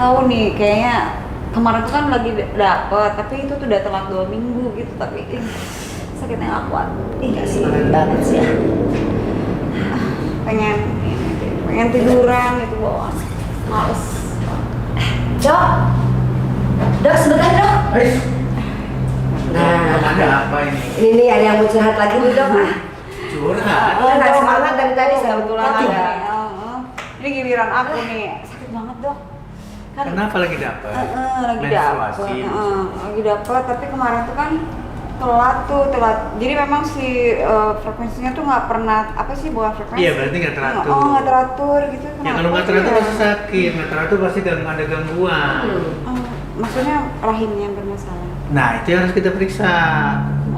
tahu nih, kayaknya kemarin tuh kan lagi dapet, tapi itu tuh udah telat 2 minggu gitu, tapi sakitnya nggak kuat. Nggak semangat banget sih ya. Pengen tiduran gitu bawaan, males. Dok sebentar dok. Nah, ada apa ini? Ini nih ada yang mau curhat lagi nih dok. Curhat? Nggak semangat dari tadi saya Kebetulan betul. ada. Ini giliran aku nih, sakit banget dok. Kan, Kenapa lagi dapat? lagi Menstruasi. dapet, lagi dapet, tapi kemarin tuh kan telat. Jadi memang si frekuensinya tuh nggak pernah bukan frekuensi. Iya, berarti nggak teratur. Oh, nggak teratur gitu. Ya kalau nggak teratur pasti sakit, nggak teratur pasti ada gangguan. Maksudnya rahimnya yang bermasalah. Nah itu yang harus kita periksa.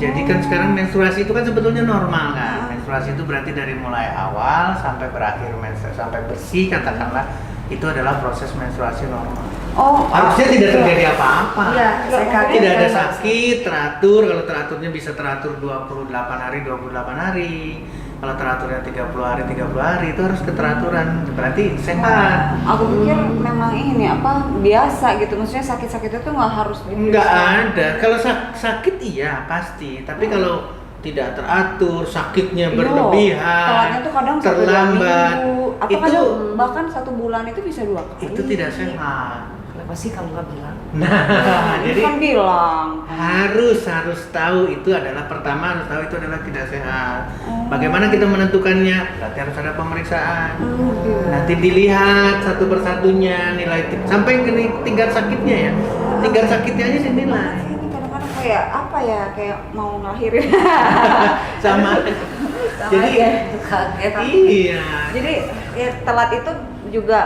Jadi kan sekarang menstruasi itu kan sebetulnya normal kan. Menstruasi itu berarti dari mulai awal sampai berakhir menstruasi sampai bersih katakanlah itu adalah proses menstruasi normal. Oh, Harusnya tidak terjadi apa-apa. Iya, saya kaget. Tidak ada sakit, teratur. Kalau teraturnya bisa teratur 28 hari. Kalau teraturnya 30 hari itu harus keteraturan. Berarti sehat. Aku pikir memang ini biasa gitu. Maksudnya sakit-sakit itu nggak harus Nggak ada. Kalau sakit iya pasti. Tapi kalau tidak teratur, sakitnya berlebihan, telatnya tuh kadang terlambat, 1-2 minggu, atau itu kadang bahkan 1 bulan itu bisa 2 kali. itu tidak sehat. Kenapa sih kamu nggak bilang? Nah, Ini jadi kan bilang. harus tahu itu adalah pertama harus tahu itu adalah tidak sehat. Bagaimana kita menentukannya? Berarti harus ada pemeriksaan. Nanti dilihat satu persatunya nilai sampai ke tingkat sakitnya ya. Tingkat sakitnya aja dinilai. Ini kadang-kadang kayak mau ngelahirin. Sama. Jadi Kaget. iya. Jadi ya, telat itu juga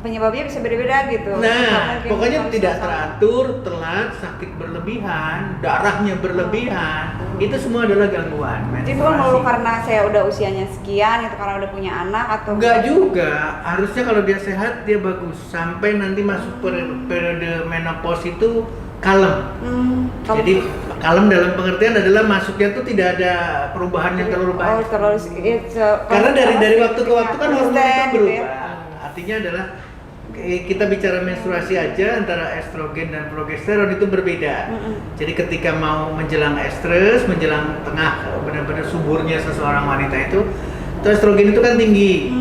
penyebabnya bisa beda-beda gitu. Nggak Nah, mungkin pokoknya harus tidak sama. teratur, telat, sakit berlebihan, darahnya berlebihan, itu semua adalah gangguan Itu kan melulu menstruasi. karena saya udah usianya sekian, itu karena udah punya anak atau Enggak juga, harusnya kalau dia sehat dia bagus sampai nanti masuk periode menopause itu kalem. Jadi kalem dalam pengertian adalah masuknya tuh tidak ada perubahan yang terlalu banyak. terus Karena dari waktu ke waktu kan hormon itu gitu berubah. ya. Artinya adalah kita bicara menstruasi aja antara estrogen dan progesteron itu berbeda. Jadi ketika mau menjelang estrus, menjelang tengah benar-benar suburnya seseorang wanita itu estrogen itu kan tinggi.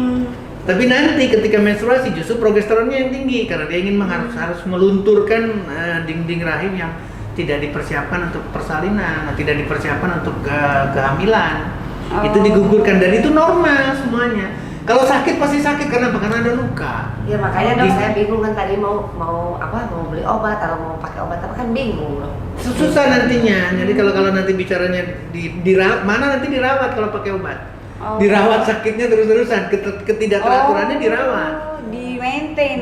Tapi nanti ketika menstruasi justru progesteronnya yang tinggi karena dia ingin harus melunturkan dinding rahim yang tidak dipersiapkan untuk persalinan, tidak dipersiapkan untuk kehamilan. Itu digugurkan dan itu normal semuanya. Kalau sakit pasti sakit karena ada luka. Ya makanya dok saya bingung kan tadi mau beli obat atau mau pakai obat apa kan bingung dok. Susah nantinya. Jadi kalau nanti bicaranya dirawat, mana nanti dirawat kalau pakai obat? Dirawat sakitnya terus-terusan, ketidakteraturannya dirawat. Di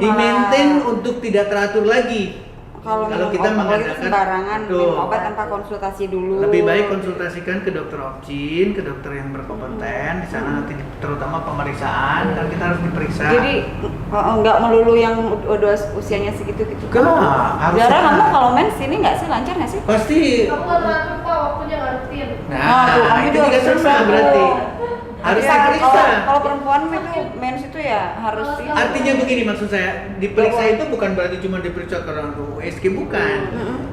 Maintain untuk tidak teratur lagi. Kalau kita mengadakan sembarangan tuh, minum obat tanpa konsultasi dulu. lebih baik konsultasikan ke dokter obgyn, ke dokter yang berkompeten. Di sana nanti terutama pemeriksaan kan kita harus diperiksa. Jadi nggak melulu yang udah usianya segitu gitu. Harus Zara, sehat. kamu kalau mens ini nggak sih lancar nggak sih? Pasti. Kamu nggak teratur kok, waktunya nggak rutin. Kamu Itu juga juga harus sama periksa. berarti. Harus Ya, diperiksa. Kalau perempuan itu mens itu ya harus sih. Artinya begini maksud saya, diperiksa itu bukan berarti cuma diperiksa karena USG bukan.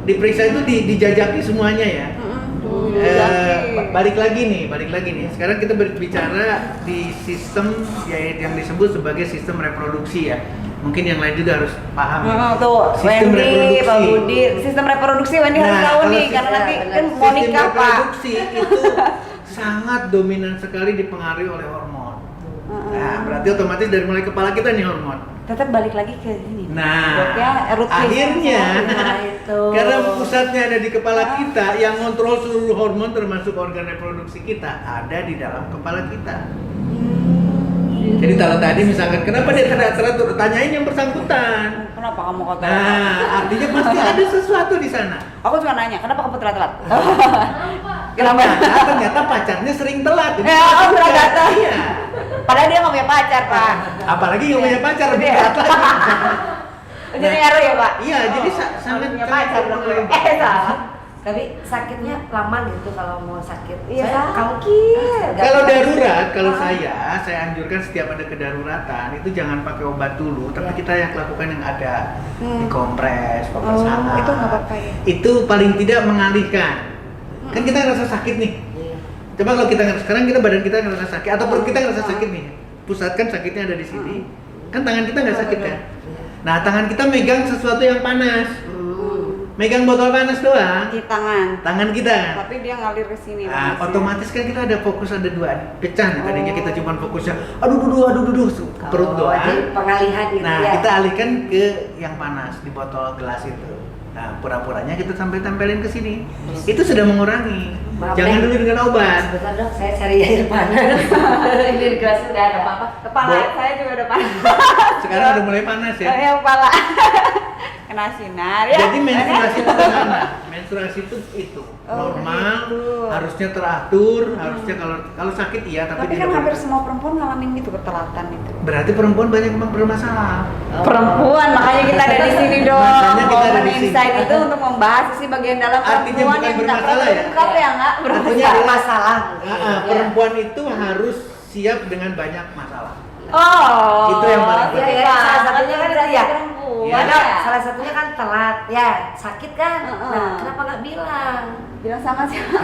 Diperiksa itu dijajaki semuanya ya. Balik lagi nih. Sekarang kita berbicara di sistem yang disebut sebagai sistem reproduksi ya. Mungkin yang lain juga harus paham. Tuh, Sistem Wendy, reproduksi. Pak Budi, sistem reproduksi Wendy harus tahu kalau nih karena nanti kan mau sistem nikah Pak. reproduksi itu sangat dominan sekali dipengaruhi oleh hormon. Nah, berarti otomatis dari mulai kepala kita nih hormon. Tetap balik lagi ke ini. Nah, root cause. akhirnya Nah, itu. karena pusatnya ada di kepala kita, yang kontrol seluruh hormon termasuk organ reproduksi kita ada di dalam kepala kita. Jadi kalau tadi misalkan kenapa dia tidak teratur, tanyain yang bersangkutan. Kenapa kamu kata? Nah, artinya pasti ada sesuatu di sana. Aku cuma nanya, kenapa kamu telat-telat? Kenapa? Ternyata pacarnya sering telat. Ya, aku pernah datang. Iya. Padahal dia nggak punya pacar Pak. Apalagi nggak punya pacar lebih Iya. berat lagi. Jadi ngaruh ya Pak? Iya, jadi sangat punya pacar dong. sangat- Salah. Tapi sakitnya lama gitu kalau mau sakit. Iya, Saya- sakit. Kalau darurat, kalau saya anjurkan setiap ada kedaruratan itu jangan pakai obat dulu, tapi Iya. kita yang lakukan yang ada Hmm. dikompres, kompres Oh, hangat. itu nggak apa-apa ya? Itu paling tidak mengalihkan. Kan kita ngerasa sakit nih. Iya. Coba kalau kita sekarang kita badan kita ngerasa sakit atau perut kita ngerasa Hmm. sakit nih. Pusat kan sakitnya ada di sini. Kan tangan kita nggak sakit kan? Iya. Nah, tangan kita megang sesuatu yang panas. Hmm. Megang botol panas doang. Di tangan. Tangan kita. Tapi dia ngalir ke sini. Nah, panasnya. otomatis kan kita ada fokus ada dua nih, pecah nih. Tadinya kita cuma fokusnya aduh perut Oh, doang. jadi pengalihan gitu Nah, ya. kita alihkan ke yang panas di botol gelas itu. Nah, pura-puranya kita sampai tempelin ke sini. Itu sudah mengurangi. Maaf, Jangan Neng. dulu dengan obat. Sebentar dok, saya cari air panas. Ini di gelasnya udah ada apa-apa. Kepala saya juga udah panas. Sekarang udah mulai panas ya. Ya kepala. Kena sinar ya. Jadi menstruasi itu gimana? Menstruasi itu normal, begitu. harusnya teratur, harusnya kalau sakit iya, tapi Tapi tidak kan hampir boleh. semua perempuan ngalamin gitu ketelatan itu. Berarti perempuan banyak memang bermasalah. Perempuan, makanya kita ada di sini dong. Makanya kita ada di Women sini. Insight itu untuk membahas sisi bagian dalam Artinya perempuan bukan yang tak bermasalah ya? terungkap ya nggak Artinya bermasalah. adalah- masalah. Perempuan itu harus siap dengan banyak masalah. Oh, Itu yang paling penting. iya, Salah satunya kan itu ya. perempuan Iya. Dok, salah satunya kan telat, ya sakit kan? Heeh. Nah, kenapa nggak bilang? Bilang sama siapa?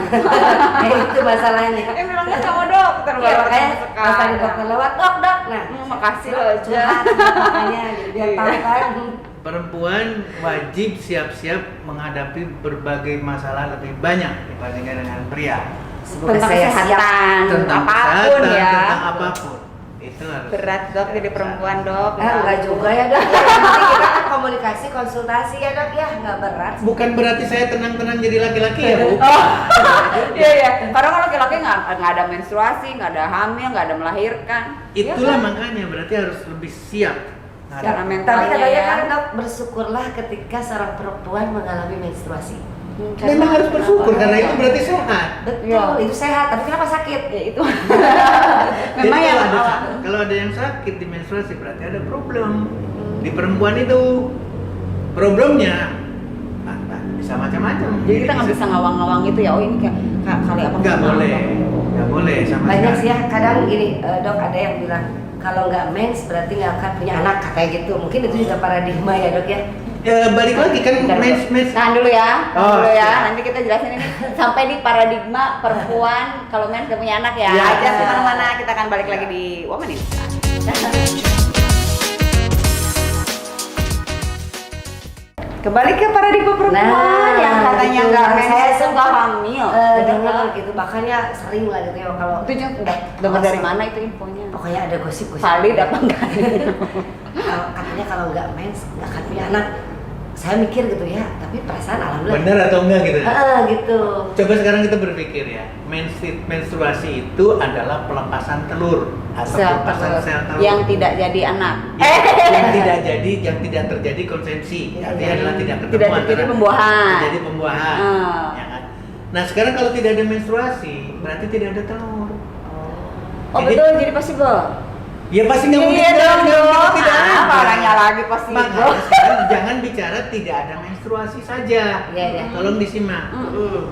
Itu masalahnya. Bilangnya sama dokter. Ya baru makanya ketemu pas tadi sekarang. dokter lewat, dok. Nah, Makasih loh, Ja. curhat makanya jadi biar Iya. tahu kan. Perempuan wajib siap-siap menghadapi berbagai masalah lebih banyak dibandingkan dengan pria. Semoga Tentang saya siap. kesehatan, Tentang apapun kesehatan, ya. tentang apapun. Itu harus. Berat dok jadi perempuan dok. Enggak juga ya dok. Yang penting kita kan komunikasi, konsultasi ya dok ya, nggak berat. Bukan berarti saya tenang-tenang jadi laki-laki ya, Bu. Oh, iya iya. Karena kalau laki-laki nggak ada menstruasi, nggak ada hamil, nggak ada melahirkan. Itulah Iya kan? makanya berarti harus lebih siap. Secara Nah, mentalnya Tapi katanya ya. kan dok, bersyukurlah ketika seorang perempuan mengalami menstruasi. memang harus bersyukur karena itu berarti sehat. Betul, Iya. itu sehat. Tapi kenapa sakit? Ya itu. Jadi Memang yang kalau ada yang sakit di menstruasi berarti ada problem di perempuan itu. Problemnya bisa macam-macam. Jadi kita nggak bisa ngawang-ngawang gitu ya. Oh ini kayak kali apa? Nggak boleh sama Banyak sekali. sih ya, kadang gini dok, ada yang bilang kalau nggak mens berarti nggak akan punya anak, katanya gitu. Mungkin itu juga paradigma ya dok ya. Balik lagi kan Bentar, mens Tahan dulu ya, Oh, dulu ya. siap. Nanti kita jelasin ini sampai di paradigma perempuan kalau mens gak punya anak ya. Iya. Jangan kemana-mana, kita akan balik lagi di Woman Insight. Kembali ke paradigma perempuan yang katanya gitu. nggak Nah, mens saya itu nggak sempat, hamil. dengar gitu, makanya sering lah gitu ya kalau Itu udah dengar dari mana itu infonya? pokoknya ada gosip-gosip. Valid apa enggak? Katanya kalau nggak mens nggak akan punya anak. Saya mikir gitu ya, tapi perasaan alhamdulillah. bener atau enggak gitu. Gitu. Coba sekarang kita berpikir ya, menstruasi itu adalah pelepasan telur atau pelepasan sel telur yang tidak jadi anak. yang tidak terjadi konsepsi, artinya adalah tidak ketemu Tidak terjadi antara- pembuahan. terjadi pembuahan, Ah. ya kan? Nah sekarang kalau tidak ada menstruasi, berarti tidak ada telur. Oh Jadi- betul, jadi possible. Ya pasti nggak mungkin Iya dong, nggak mungkin tidak ada. apa orangnya lagi possible. Makanya sekarang jangan bicara tidak ada menstruasi saja. Iya, iya. Tolong disimak.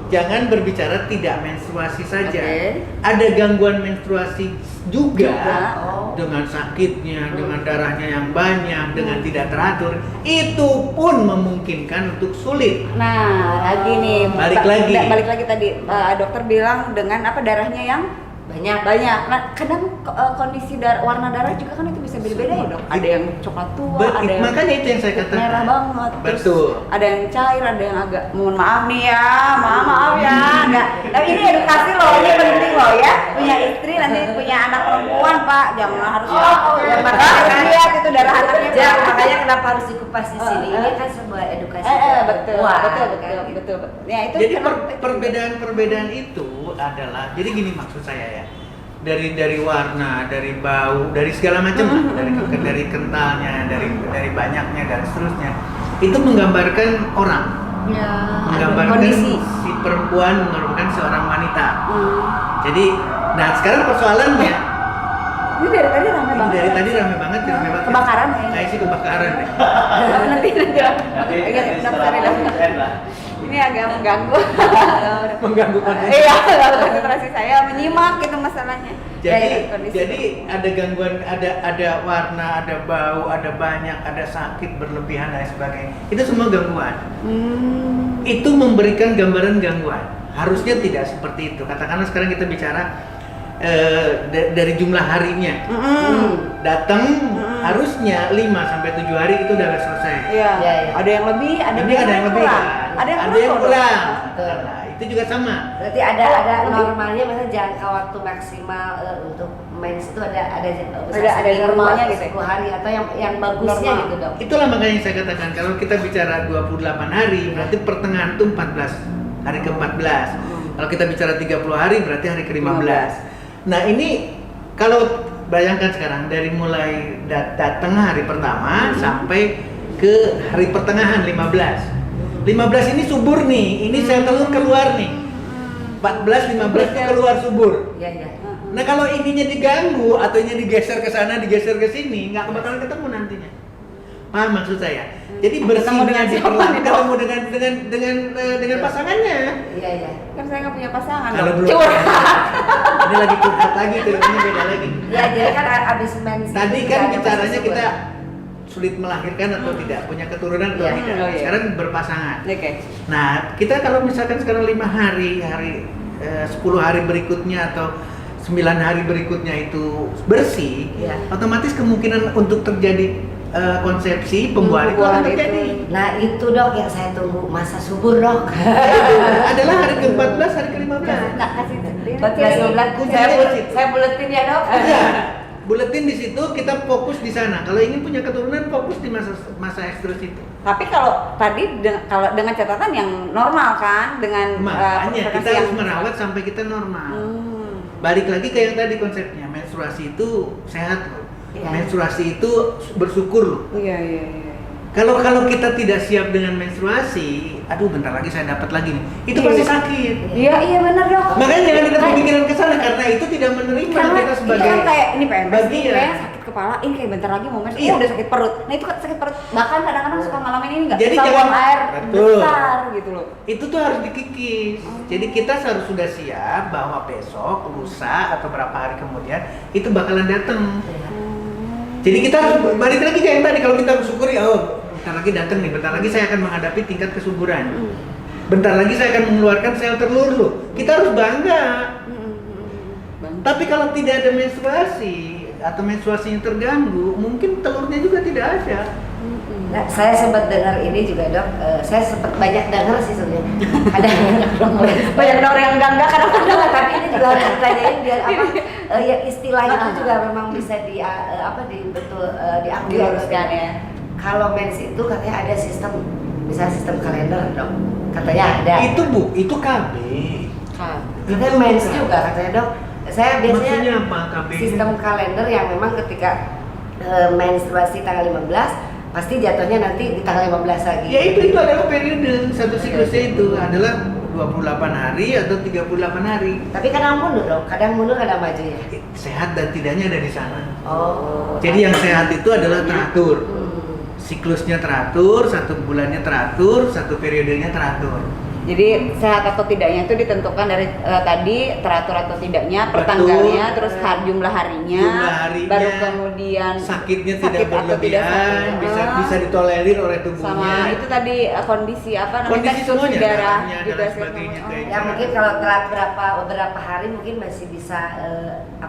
Jangan berbicara tidak menstruasi saja. Oke. Ada gangguan menstruasi juga, Oh. dengan sakitnya, dengan darahnya yang banyak, dengan tidak teratur. Itu pun memungkinkan untuk sulit. Nah, lagi nih. Balik lagi. Balik lagi tadi dokter bilang dengan apa darahnya yang Banyak. banyak. Nah, kadang kondisi warna darah juga kan itu bisa beda-beda ya dok. Ada yang coklat tua, ada yang Makanya itu yang saya katakan. merah banget. Terus Betul. ada yang cair, ada yang agak. Mohon maaf nih ya, maaf ya. Enggak. Tapi ini edukasi loh, ini penting loh ya. Punya istri nanti punya anak perempuan pak, jangan harus. Ya, makanya harus kan- lihat itu darah anaknya. Ya, Pak. makanya kenapa harus dikupas di sini? Ini kan sebuah edukasi. betul, perempuan, betul, kan? betul, betul. Ya itu Jadi kenapa- perbedaan-perbedaan itu adalah, jadi gini maksud saya ya, dari warna, dari bau, dari segala macam lah, dari kentalnya, dari banyaknya dan seterusnya, itu menggambarkan orang, ya, menggambarkan kondisi. si perempuan, menggambarkan seorang wanita. Hmm. Jadi, nah sekarang persoalannya, Ini dari tadi ramai ini banget. dari tadi rame banget. Kebakaran kayaknya. Kayak sih kebakaran deh. nanti lah. Iya, udah besar ya, dah. Ini agak mengganggu. Mengganggu konsentrasi. Iya, konsentrasi saya menyimak itu masalahnya. Jadi ada gangguan, ada warna, ada bau, ada banyak, ada sakit berlebihan dan sebagainya. Itu semua gangguan. Itu memberikan gambaran gangguan. Harusnya tidak seperti itu. Katakanlah sekarang kita bicara dari jumlah harinya. Datang harusnya 5 sampai 7 hari itu udah selesai. Iya. Iya, iya. Ada yang lebih, ada Ini ada yang lebih. kurang. Kan? Ada yang kurang. kurang. Betul. Nah, itu juga sama. Berarti ada lebih. normalnya, misalnya jangka waktu maksimal untuk mens itu ada Ada normalnya gitu. 10 hari atau yang bagusnya Normal. gitu, Dok. Itulah makanya saya katakan kalau kita bicara 28 hari berarti pertengahan itu 14 hari ke-14. Kalau kita bicara 30 hari berarti hari ke-15. Nah, ini kalau bayangkan sekarang dari mulai datang hari pertama sampai ke hari pertengahan 15. 15 ini subur nih. Ini sel telur keluar nih. 14 15 itu keluar subur. Iya, iya. Nah, kalau ininya diganggu atau ini digeser ke sana, digeser ke sini, nggak bakalan ketemu nantinya. Paham maksud saya? Jadi Ketemu bersihnya dengan siapa diperlakukan, nih, Dok? ketemu dengan pasangannya. Iya, iya. Kan saya nggak punya pasangan. Kalau Dok. belum, ini lagi curhat lagi tuh, ini beda lagi. Ya, jadi kan abis mens itu Tadi juga kan ada bicaranya fase kita subur. sulit melahirkan atau tidak, punya keturunan atau Iya. tidak. Oh, iya. Sekarang berpasangan. Oke. Nah, kita kalau misalkan sekarang 5 hari, 10 hari berikutnya atau 9 hari berikutnya itu bersih, Iya. otomatis kemungkinan untuk terjadi konsepsi pembuahan itu akan Pembuahan terjadi. itu. Nah, itu Dok yang saya tunggu, masa subur, Dok. Adalah hari ke-14, hari ke-15. Tak kasih sendiri. Saya buletin ya, Dok. Iya. Buletin di situ, kita fokus di sana. Kalau ingin punya keturunan, fokus di masa estrus itu. Tapi kalau tadi kalau dengan catatan yang normal kan, dengan Makanya kita persentase harus merawat sampai kita normal. Balik lagi ke yang tadi konsepnya, menstruasi itu sehat loh. Iya. Menstruasi itu bersyukur loh. Iya. Kalau kita tidak siap dengan menstruasi, aduh bentar lagi saya dapat lagi nih. Itu Iya. pasti sakit. Iya benar Dok. Makanya jangan kita berpikiran ke sana karena itu tidak menerima Karena kita sebagai kan kayak ini PMS nih, bagian. kayak sakit kepala, ini kayak bentar lagi mau mens, Iya. udah sakit perut. Nah itu kan sakit perut, bahkan kadang-kadang suka ngalamin ini nggak Jadi bisa jangan- buang air Betul. besar gitu loh. Itu tuh harus dikikis. Jadi kita harus sudah siap bahwa besok, lusa atau berapa hari kemudian itu bakalan datang. Jadi kita harus balik lagi kayak yang tadi, kalau kita bersyukuri, oh bentar lagi datang nih, bentar lagi saya akan menghadapi tingkat kesuburan. Bentar lagi saya akan mengeluarkan sel telur loh. Kita harus bangga. Tapi kalau tidak ada menstruasi atau menstruasinya terganggu, mungkin telurnya juga tidak ada. Nah, saya sempat dengar ini juga, Dok. Saya sempat banyak dengar sih sebenarnya. Ada Banyak orang yang enggak kadang-kadang. tapi ini juga harus ditanyain biar apa ya istilah itu juga memang bisa diambil Diluruskan ya. Kalau mens itu katanya ada sistem, misalnya sistem kalender, Dok. Katanya ada. Itu KB. Katanya mens juga katanya, Dok. Saya biasanya Maksudnya apa KB? sistem kalender yang memang ketika menstruasi tanggal 15 pasti jatuhnya nanti di tanggal 15 lagi. Ya itu adalah periode, satu siklusnya itu adalah 28 hari atau 38 hari. Tapi kadang mundur, Dok. Kadang mundur, kadang maju ya. Sehat dan tidaknya ada di sana. Oh. Jadi yang sehat itu adalah teratur. Siklusnya teratur, 1 bulannya teratur, 1 periodenya teratur. Jadi sehat atau tidaknya itu ditentukan dari tadi teratur atau tidaknya, per Betul. tanggalnya, terus jumlah harinya, Jumlah harinya, baru kemudian sakitnya sakit tidak atau tidak berlebihan, sakit. bisa ditolerir oleh tubuhnya. Sama itu tadi kondisi apa namanya? Kondisi tekstur semuanya, darah darahnya dan juga sebagainya, sih. kayak Ya mungkin kalau telat beberapa hari mungkin masih bisa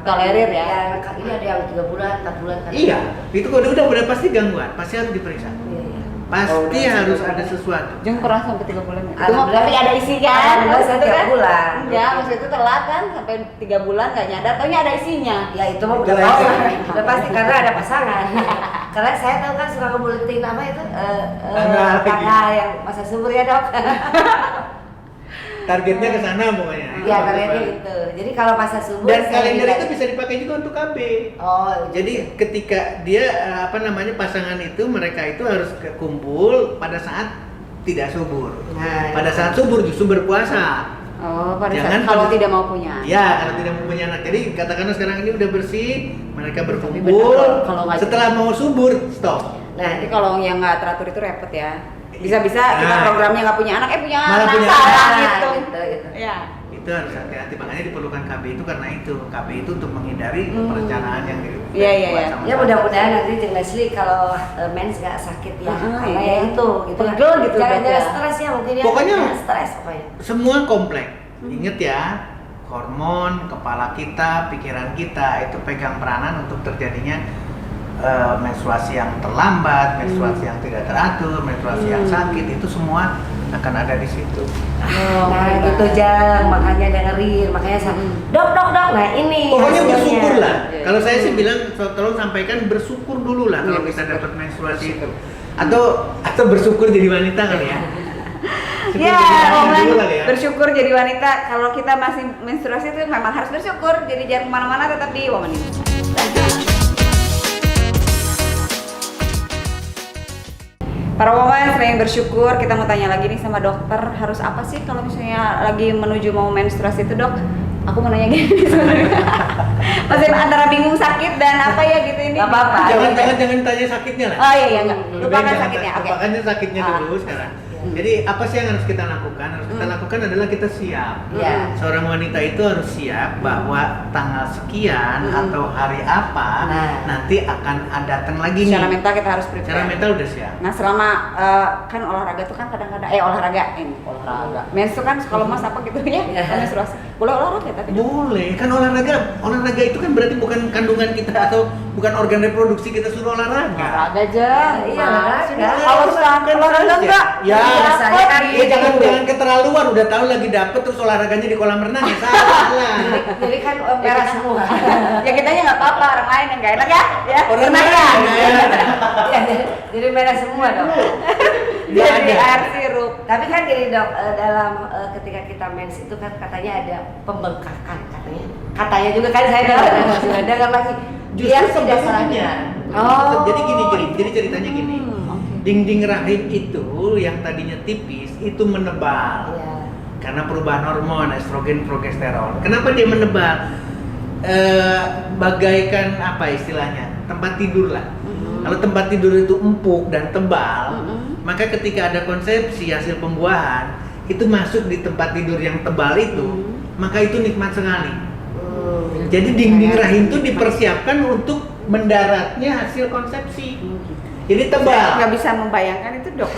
Tolerir ya. Ini ada yang 3 bulan, 4 bulan kan. Iya, itu kalau udah pasti gangguan, pasti harus diperiksa. Iya, iya. Pasti udah, harus sudah. ada sesuatu. Jangan pernah sampai 3 bulan ya. Itu mah Alhamdulillah. tapi ada isi kan? Alhamdulillah saya Maksudnya 3 bulan. Enggak, maksud itu telat kan sampai 3 bulan nggak nyadar, taunya ada isinya. Ya itu mah Itu udah lagi. pasti, udah pasti karena ada pasangan. Karena saya tahu kan suka ngebuletin apa itu tanggal yang masa subur ya, Dok. Targetnya ke sana pokoknya. Iya, kalian itu. Jadi kalau masa subur Dan saya kalender bilang- itu bisa dipakai juga untuk KB. Oh, Jadi ketika dia pasangan itu mereka itu harus kumpul pada saat tidak subur. Nah, Pada saat subur justru berpuasa. Oh, pada Jangan saat kalau pada- tidak mau punya. Ya, kalau tidak mau punya anak. Jadi katakanlah sekarang ini udah bersih, mereka benar, berkumpul. kalau nggak- Setelah mau subur, stop. nah Jadi kalau yang nggak teratur itu repot ya. Bisa-bisa kita Nah, programnya nggak punya anak, punya malah anak punya salah anak. gitu. Gitu. Ya. itu harus hati-hati, makanya diperlukan KB itu karena itu KB itu untuk menghindari perencanaan yang Iya, iya, dibuat iya. sama Ya mudah-mudahan nanti Jeng Leslie kalau mens nggak sakit ya, karena ya itu gitu kan. Pegel gitu Jangan berarti ya. stres ya mungkin ya. Pokoknya Jangan stres pokoknya. semua kompleks. Ingat ya, hormon, kepala kita, pikiran kita itu pegang peranan untuk terjadinya menstruasi yang terlambat, menstruasi yang tidak teratur, menstruasi yang sakit, itu semua akan ada di situ. Nah gitu Jang, makanya dengerin, makanya dok, nah ini Pokoknya hasilnya. bersyukur lah. Kalau saya sih bilang tolong sampaikan bersyukur dulu lah kalau kita dapat menstruasi itu. Atau bersyukur jadi wanita kali ya. Syukur Ya, jadi wanita Oman, dulu kali ya. bersyukur jadi wanita. Kalau kita masih menstruasi itu memang harus bersyukur. Jadi jangan kemana-mana, tetap di Woman ini. Para woman selain bersyukur, kita mau tanya lagi nih sama dokter, harus apa sih kalau misalnya lagi menuju mau menstruasi itu, Dok? Aku mau nanya gini sebenarnya. Masih antara bingung, sakit dan apa ya gitu ini. Gak apa-apa. Jangan tanya sakitnya lah. Oh iya enggak. Lupakan Jangan sakitnya. Oke. Lupakan sakitnya dulu sekarang. Jadi apa sih yang harus kita lakukan? Harus kita lakukan adalah kita siap. Iya. Seorang wanita itu harus siap bahwa tanggal sekian atau hari apa Nah. nanti akan datang lagi nih. Secara mental kita harus prepare. Secara mental udah siap. Nah selama kan olahraga tuh kan kadang-kadang olahraga mens tuh kan kalau mas apa gitu ya menstruasi boleh olahraga tapi Boleh, kan olahraga itu kan berarti bukan kandungan kita atau bukan organ reproduksi kita suruh olahraga. olahraga aja Iya, olahraga. kalau sekarang olahraga enggak Ya, biasanya kan jangan keterlaluan, udah tahu lagi dapet terus olahraganya di kolam renang ya salah. Jadi kan merah semua. ya kitanya nggak apa-apa, orang lain yang nggak enak ya Orang pernah lain ya ya. Ya, jadi merah semua dok. jadi ada. air sirup. Tapi kan gini dok, dalam ketika kita mens itu kan katanya ada pembengkakan katanya. Katanya juga kan saya dengar lagi. Justru Yang tidak sebaliknya. Oh. Jadi gini, jadi ceritanya gini. Dinding rahim itu yang tadinya tipis itu menebal. Iya. Karena perubahan hormon estrogen progesteron. Kenapa dia menebal? Bagaikan apa istilahnya? Tempat tidur lah. Kalau tempat tidur itu empuk dan tebal, maka ketika ada konsepsi hasil pembuahan itu masuk di tempat tidur yang tebal itu, maka itu nikmat sekali. Jadi dinding rahim itu dipersiapkan untuk mendaratnya hasil konsepsi. Jadi Saya tebal. nggak bisa membayangkan itu dok.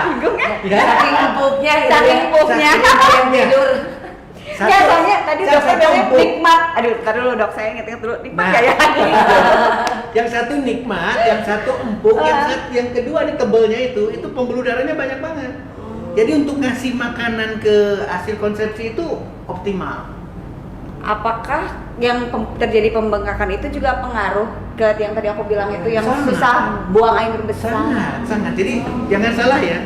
Bingung ya? Ya. Saking empuknya gitu Saking ya. empuknya. Yang tidur. Ya soalnya tadi dokter satu bilangnya empuk. nikmat. Aduh, ntar dulu dok, saya inget-inget dulu nikmat Nah. nggak ya? Yang satu nikmat, yang satu empuk, yang kedua di tebelnya itu pembuluh darahnya banyak banget. Jadi untuk ngasih makanan ke hasil konsepsi itu optimal. Apakah yang terjadi pembengkakan itu juga pengaruh ke yang tadi aku bilang itu yang Sangat. susah buang air besar? Sangat. Jadi jangan salah ya.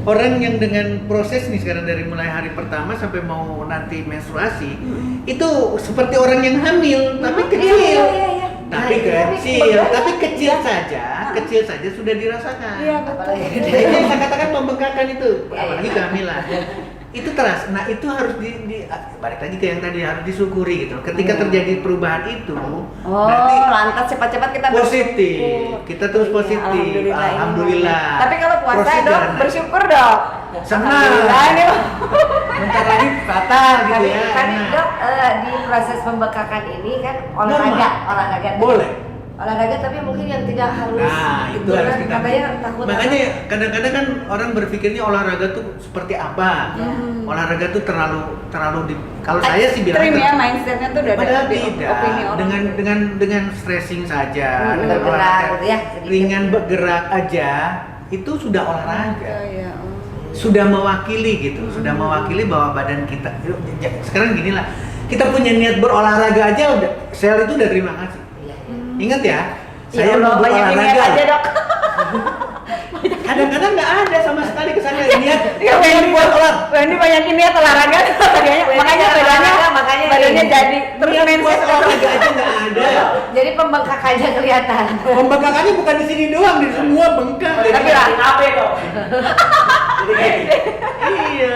Orang yang dengan proses nih sekarang dari mulai hari pertama sampai mau nanti menstruasi itu seperti orang yang hamil tapi kecil. Iya. Tapi kecil saja sudah dirasakan. Iya betul. Nah, itu yang saya katakan pembengkakan itu, Iya, apalagi iya. kehamilan. Itu teras. Nah, itu harus balik lagi ke yang tadi harus disyukuri gitu. Ketika terjadi perubahan itu, berarti Lantas cepat-cepat kita positif. bersyukur. Kita terus Iya, positif. Alhamdulillah. Tapi kalau puasa Proses dok, jalan naik. bersyukur dok. Senang. Alhamdulillah ini. Bentar lagi fatal gitu Tapi ya. kan Nah, dok di proses pembengkakan ini kan olahraga. boleh. Olahraga tapi mungkin yang tidak harus. Nah, itu gitu harus kan. kita. Katanya takut. Makanya kadang-kadang kan orang berpikirnya olahraga tuh seperti apa? Olahraga tuh terlalu kalau saya sih bilang Ekstrim ya mindsetnya tuh udah padahal ada tidak. opini orang. Dengan stretching saja, dengan bergerak olahraga gitu ya, sedikit. ringan bergerak aja itu sudah olahraga. Iya. Sudah mewakili gitu, sudah mewakili bahwa badan kita. Sekarang gini lah, kita punya niat berolahraga aja udah sel itu udah terima kasih. Ingat ya, saya mau banyak niat berolahraga. aja dok. Kadang-kadang nggak ada sama sekali kesana niat. Ya Wendy buat Wendy banyakin niat olahraga tadinya, makanya makanya badannya jadi terus Niat mindset buat olahraga aja nggak ada. Jadi pembengkakannya kelihatan. Pembengkakannya bukan di sini doang, di semua bengkak. Tapi apa dong? Iya.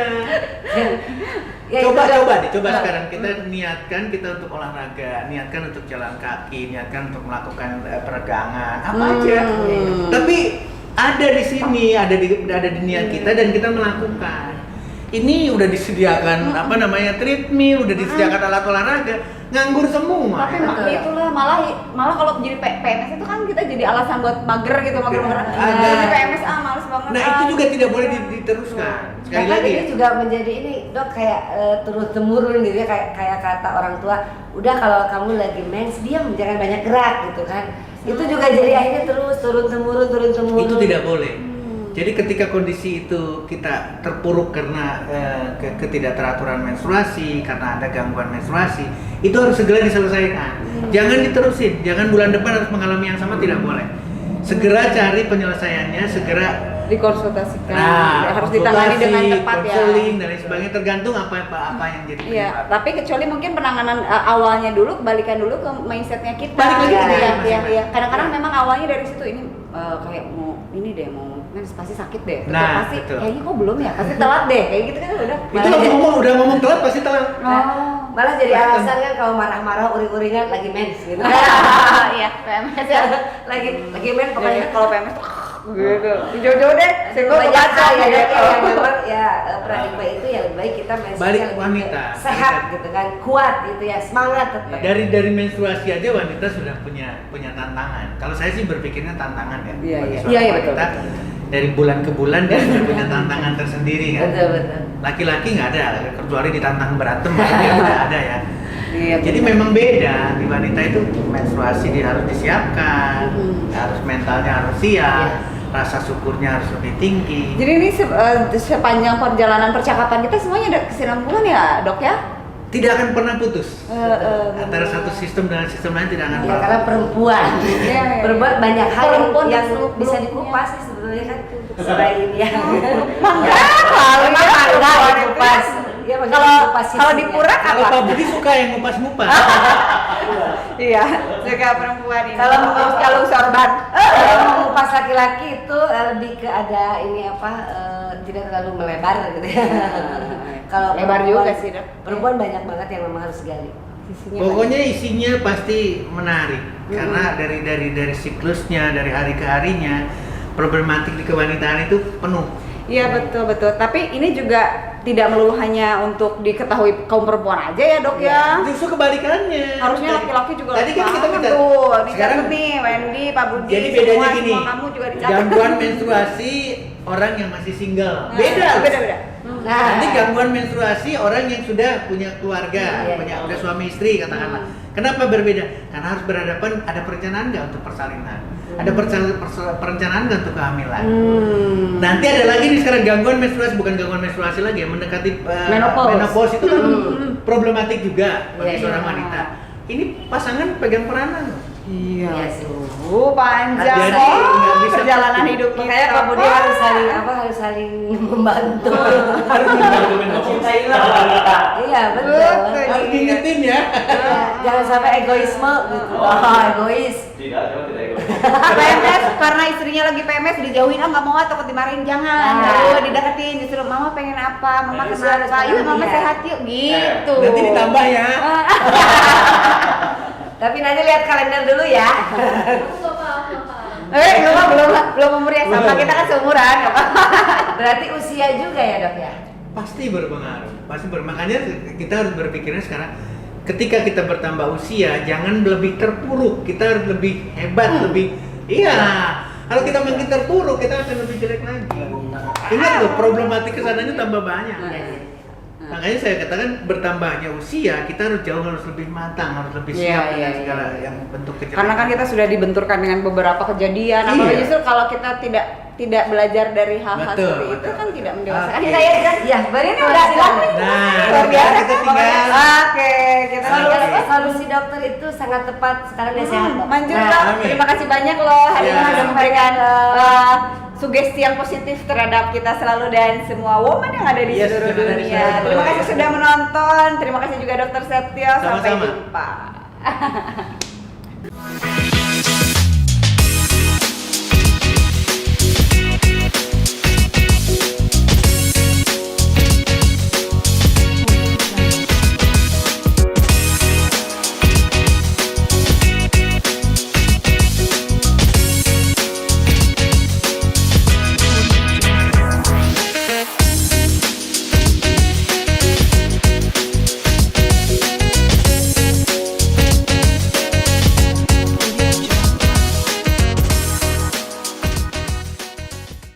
Ya, Coba itu, Dok. coba sekarang kita niatkan kita untuk olahraga, niatkan untuk jalan kaki, niatkan untuk melakukan peregangan, apa aja. Tapi ada di sini, ada di niat kita dan kita melakukan. Ini udah disediakan treadmill, udah disediakan alat olahraga, nganggur semua. Tapi ya. itulah malah kalau jadi PMS itu kan kita jadi alasan buat mager gitu, mager. Ada. Jadi PMS males banget. Nah itu juga tidak boleh diteruskan. Sekali Bahkan lagi. ini juga menjadi ini dok kayak turun temurun gitu ya, kayak kata orang tua, udah kalau kamu lagi mens diam, jangan banyak gerak gitu kan. Itu juga jadi akhirnya terus turun temurun. Itu tidak boleh. Jadi ketika kondisi itu kita terpuruk karena ketidakteraturan menstruasi, karena ada gangguan menstruasi, itu harus segera diselesaikan. Jangan diterusin, jangan bulan depan harus mengalami yang sama, tidak boleh. Segera cari penyelesaiannya, segera dikonsultasikan. Harus konsultasi, ditangani dengan tepat ya. konseling dan lain sebagainya, tergantung apa yang jadi Iya, penyebab. tapi kecuali mungkin penanganan awalnya dulu, balikan dulu ke mindsetnya kita. Balik lagi gitu ke ya. masing-masing. Iya. Kadang-kadang memang awalnya dari situ ini kayak mau pasti sakit deh. Terus Nah, pasti betul. kayaknya kok belum ya, pasti telat deh. Kayak gitu kan udah. Itu udah ngomong telat pasti telat. Malah jadi Bahkan. alasan kan kalau marah-marah uring-uringan lagi mens gitu. Iya, PMS ya. lagi mens pokoknya. Kalau PMS tuh gitu. Jauh-jauh deh. Saya Banyak baca ya, ya. yang memang ya pranikma itu yang lebih baik kita menstruasi Balik yang lebih wanita. sehat gitu kan, kuat gitu ya, semangat tetap. Dari menstruasi aja wanita sudah punya tantangan. Kalau saya sih berpikirnya tantangan ya. Iya, Bagi iya. seorang Iya, wanita, dari bulan ke bulan dia sudah punya tantangan tersendiri kan. Betul. Laki-laki nggak ada, kecuali ditantang berantem baru dia udah ada ya. Iya, Jadi memang beda, di wanita itu menstruasi dia harus disiapkan, harus mentalnya harus siap, rasa syukurnya harus lebih tinggi. Jadi ini sepanjang perjalanan percakapan kita semuanya ada kesinambungan ya, Dok ya? Tidak akan pernah putus. Antara benar. satu sistem dengan sistem lain tidak akan Ya pernah. karena perempuan, Iya. perempuan banyak hal Perempuan yang belum bisa punya. dikupas sih sebetulnya kan. Selain ya. Mangga kali Memang ya, mangga perempuan dikupas. itu. Ya, maksudnya Kalau dikupas kalau di sisinya. Pura Kalau apa? Pak Budi suka yang ngupas-ngupas. Iya, suka perempuan ini. Kalau mau kalau sorban. Kalau mengupas laki-laki itu lebih ke ada ini tidak terlalu melebar gitu ya. Kalau Lebar perempuan- juga sih, Dok. Perempuan banyak banget yang memang harus gali. Sisinya Pokoknya isinya pasti menarik karena dari siklusnya, dari hari ke harinya, problematik di kewanitaan itu penuh. Iya betul. Tapi ini juga tidak melulu hanya untuk diketahui kaum perempuan aja ya, Dok ya. Justru kebalikannya. Harusnya laki-laki juga Tadi kan kita paham bicara. tuh. Sekarang Dicatat nih, Wendy, Pak Budi, jadi bedanya gini. semua kamu juga dicatat. Gangguan menstruasi orang yang masih single. Nah, Beda. Beda. Nah, Nanti gangguan menstruasi orang yang sudah punya keluarga, Iya. udah suami istri katakanlah. Kenapa berbeda? Karena harus berhadapan, ada perencanaan nggak untuk persalinan? Ada perencanaan nggak untuk kehamilan? Nanti ada lagi nih sekarang gangguan menstruasi, bukan gangguan menstruasi lagi ya, mendekati menopause itu kan problematik juga bagi Iya, seorang iya. wanita. Ini pasangan pegang peranan. Iya. Iya sih. Panjang Jadi, kok nggak bisa perjalanan hidup kita. Makanya Pak Budi harus saling membantu. Mencintailah wanita. Iya betul. Betul. Harus diingetin ya. Ya, jangan sampai egoisme gitu. Oh, egois. Tidak, cuma tidak egois. PMS karena istrinya lagi PMS dijauhin, nggak mau, takut dimarahin, jangan. Nah. Dideketin, justru mama pengen apa, mama Justru harus kenapa, yuk mama pengertian. sehat yuk, gitu. Nanti ditambah ya. Tapi nanti lihat kalender dulu ya. Aku nggak paham. Belum umur ya, sama kita kan seumuran. Berarti usia juga ya dok ya. Pasti berpengaruh. Makanya kita harus berpikirnya sekarang. Ketika kita bertambah usia, jangan lebih terpuruk. Kita harus lebih hebat, lebih. Iya. Kalau kita makin terpuruk, kita akan lebih jelek lagi. Ingat loh, problematik kesananya tambah banyak. Makanya saya katakan bertambahnya usia, kita harus harus lebih matang, harus lebih siap dengan segala yang bentuk kejadian. Karena kan kita sudah dibenturkan dengan beberapa kejadian. Apalagi justru kalau kita tidak belajar dari hal-hal Betul, seperti itu betul. kan tidak mendewasakan. Oke. Saya kan, ya, baru ini udah hilang nih. Nah, Luar biasa. kita tinggal. Oke, kita Solusi dokter itu sangat tepat sekarang dia sehat dok. Manjur Nah, dok, amin. terima kasih banyak loh hari ini Ya. sudah memberikan sugesti yang positif terhadap kita selalu dan semua woman yang ada di Yes, seluruh yang ada di dunia. seluruh Terima kasih dunia. sudah menonton, terima kasih juga Dokter Setio, sampai Sama-sama. jumpa.